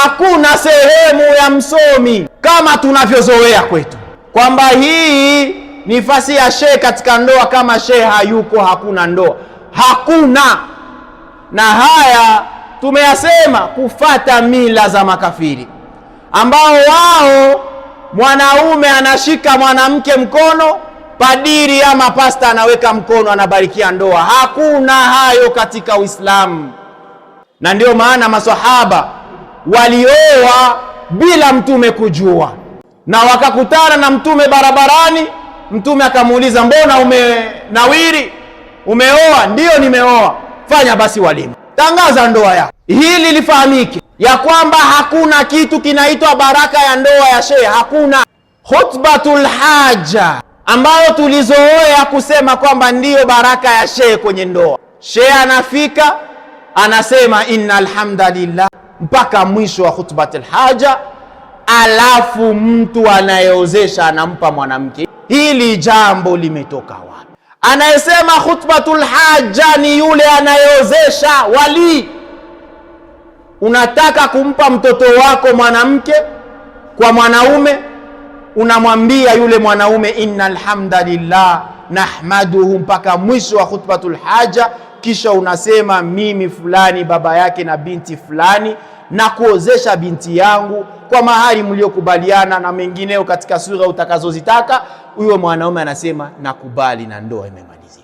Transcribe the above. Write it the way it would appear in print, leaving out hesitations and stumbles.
hakuna sehemu ya msomi kama tunavyozoea kwetu kwamba hii ni fasi ya shehe katika ndoa. Kama shehe hayuko hakuna ndoa, hakuna. Na haya tumeyasema kufata mila za makafiri, ambao wao mwanaume anashika mwanamke mkono, padiri ama pasta anaweka mkono, anabarikia ndoa. Hakuna hayo katika Uislamu. Na ndio maana maswahaba walioa bila mtume kujua, na wakakutana na mtume barabarani. Mtume akamuuliza, mbona umenawiri, umeoa? Ndiyo, nimeoa. Fanya basi walima, tangaza ndoa yako. Hili lifahamike ya kwamba hakuna kitu kinaitwa baraka ya ndoa ya shehe, hakuna. Khutbatul haja ambayo tulizoea kusema kwamba ndiyo baraka ya shehe kwenye ndoa. Shehe anafika anasema innal hamdalillah mpaka mwisho wa khutbatul haja, alafu mtu anayeozesha anampa mwanamke. Hili jambo limetoka wapi? Anayesema khutbatul haja ni yule anayeozesha, wali. Unataka kumpa mtoto wako mwanamke kwa mwanaume, unamwambia yule mwanaume innal hamdalillah nahmaduhu mpaka mwisho wa khutbatul haja, kisha unasema mimi fulani baba yake na binti fulani na kuozesha binti yangu kwa mahari mliokubaliana na mengineo katika sura utakazozitaka. Huyo mwanaume anasema nakubali na ndoa imemalizika.